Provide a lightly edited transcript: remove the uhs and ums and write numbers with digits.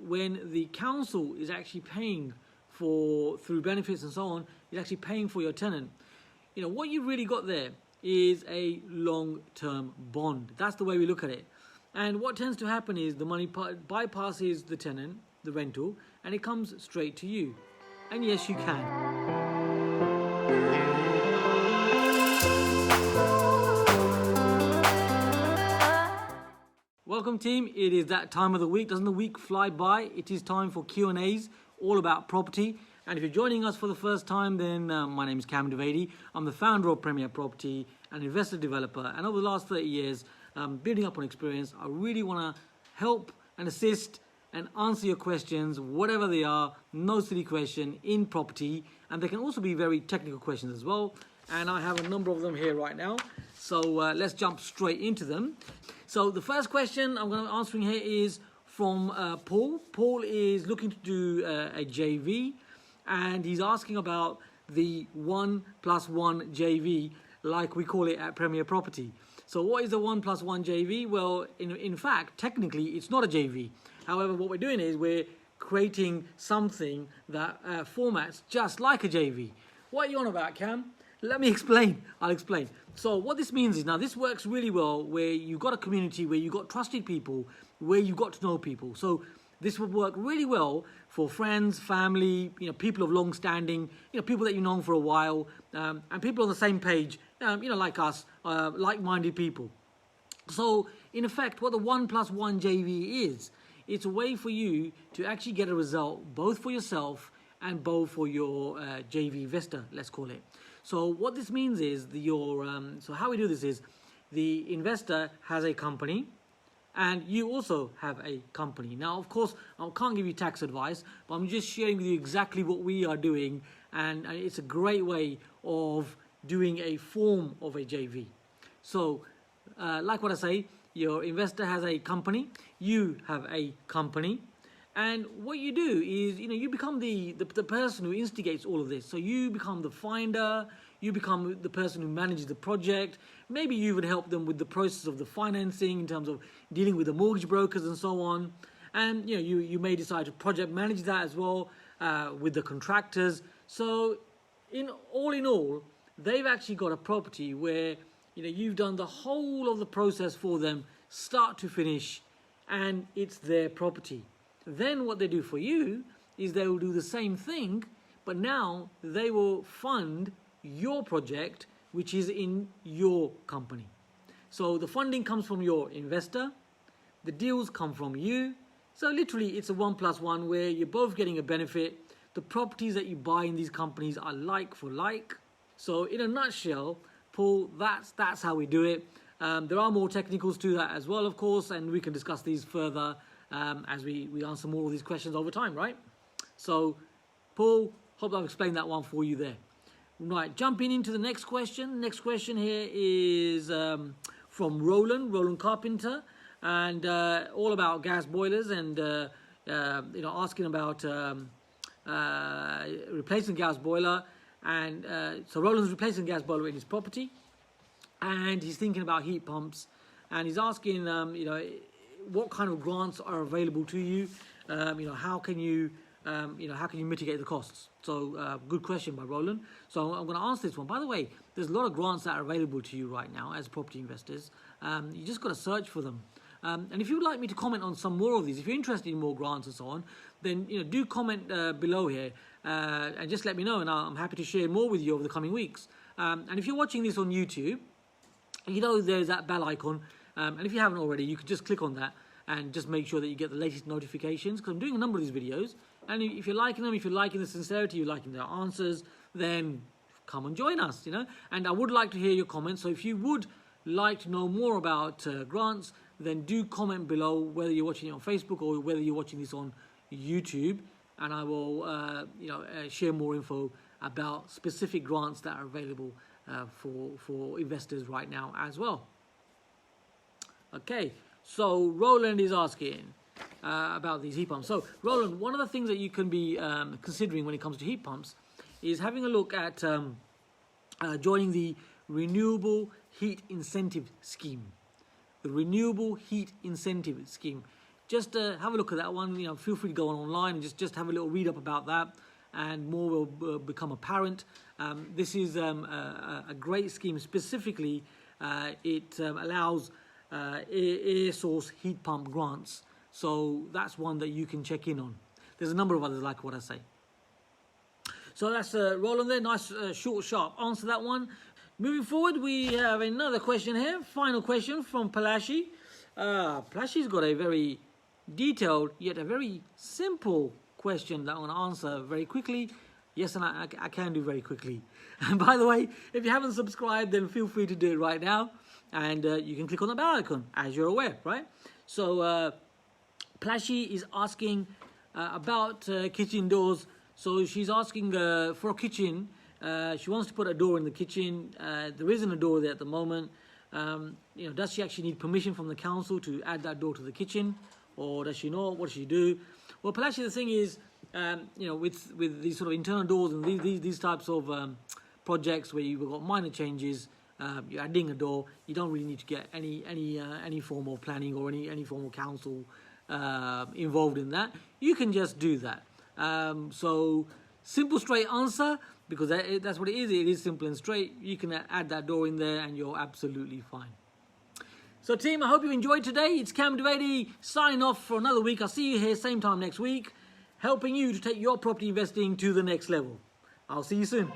when the council is actually paying for, through benefits and so on, is actually paying for your tenant, what you really got there is a long-term bond. That's the way we look at it. And what tends to happen is the money bypasses the tenant, the rental, and it comes straight to you. And yes, you can. Welcome team, it is that time of the week. Doesn't the week fly by? It is time for Q&As, all about property. And if you're joining us for the first time, then my name is Cam Dwivedi. I'm the founder of Premier Property, an investor developer. And over the last 30 years, building up on experience, I really want to help and assist and answer your questions, whatever they are, no silly question in property. And they can also be very technical questions as well. And I have a number of them here right now. So let's jump straight into them. So the first question I'm going to be answering here is from Paul. Paul is looking to do a JV, and he's asking about the 1+1 JV, like we call it at Premier Property. So what is the 1+1 JV? Well, in fact, technically, it's not a JV. However, what we're doing is we're creating something that formats just like a JV. What are you on about, Cam? Let me explain. I'll explain. So what this means is, now this works really well where you've got a community, where you've got trusted people, where you've got to know people. So this would work really well for friends, family, people of long standing, people that you've known for a while, and people on the same page, like us, like-minded people. So in effect, what the 1+1 JV is, it's a way for you to actually get a result both for yourself and both for your JV investor, let's call it. So what this means is so how we do this is the investor has a company and you also have a company. Now, of course, I can't give you tax advice, but I'm just sharing with you exactly what we are doing, and it's a great way of doing a form of a JV. So like what I say, your investor has a company, you have a company. And what you do is, you become the person who instigates all of this. So you become the finder, you become the person who manages the project. Maybe you even help them with the process of the financing in terms of dealing with the mortgage brokers and so on. And you may decide to project manage that as well with the contractors. So in all, they've actually got a property where you've done the whole of the process for them, start to finish, and it's their property. Then what they do for you is they will do the same thing, but now they will fund your project, which is in your company. So the funding comes from your investor, the deals come from you. So literally it's a 1+1 where you're both getting a benefit. The properties that you buy in these companies are like for like. So in a nutshell, Paul, that's how we do it. There are more technicals to that as well, of course, and we can discuss these further as we answer more of these questions over time, right? So, Paul, hope I've explained that one for you there. Right, jumping into the next question. Next question here is from Roland Carpenter, and all about gas boilers and asking about replacing gas boiler. And so Roland's replacing gas boiler in his property, and he's thinking about heat pumps, and he's asking what kind of grants are available to you? How can you mitigate the costs? So good question by Roland. So I'm going to answer this one. By the way, there's a lot of grants that are available to you right now as property investors. You just got to search for them. And if you would like me to comment on some more of these, if you're interested in more grants and so on, then do comment below here and just let me know, and I'm happy to share more with you over the coming weeks. And if you're watching this on YouTube, there's that bell icon. And if you haven't already, you can just click on that and just make sure that you get the latest notifications, because I'm doing a number of these videos. And if you're liking them, if you're liking the sincerity, you're liking their answers, then come and join us, And I would like to hear your comments. So if you would like to know more about grants, then do comment below, whether you're watching it on Facebook or whether you're watching this on YouTube. And I will share more info about specific grants that are available for investors right now as well. Okay, so Roland is asking about these heat pumps. So Roland, one of the things that you can be considering when it comes to heat pumps is having a look at joining the Renewable Heat Incentive Scheme. The Renewable Heat Incentive Scheme. just have a look at that one. You know, feel free to go online and just have a little read up about that, and more will become apparent. This is a great scheme. Specifically, it allows air source heat pump grants. So that's one that you can check in on. There's a number of others like what I say. So that's Roland there. Nice, short, sharp answer that one. Moving forward, we have another question here. Final question from Palashi. Palashi's got a very detailed yet a very simple question that I'm going to answer very quickly. Yes, and I can do very quickly. And by the way, if you haven't subscribed, then feel free to do it right now. And you can click on the bell icon, as you're aware, right? So Palashi is asking about kitchen doors. So she's asking for a kitchen. She wants to put a door in the kitchen. There isn't a door there at the moment. You know, does she actually need permission from the council to add that door to the kitchen, or does she not? What does she do? Well, Palashi, the thing is, you know, with these sort of internal doors and these types of projects where you've got minor changes, you're adding a door, you don't really need to get any form of planning or any form of council involved in that. You can just do that. So simple, straight answer, because that's what it is. It is simple and straight. You can add that door in there and you're absolutely fine. So team, I hope you enjoyed today. It's Cam Dwivedi signing off for another week. I'll see you here same time next week, helping you to take your property investing to the next level. I'll see you soon.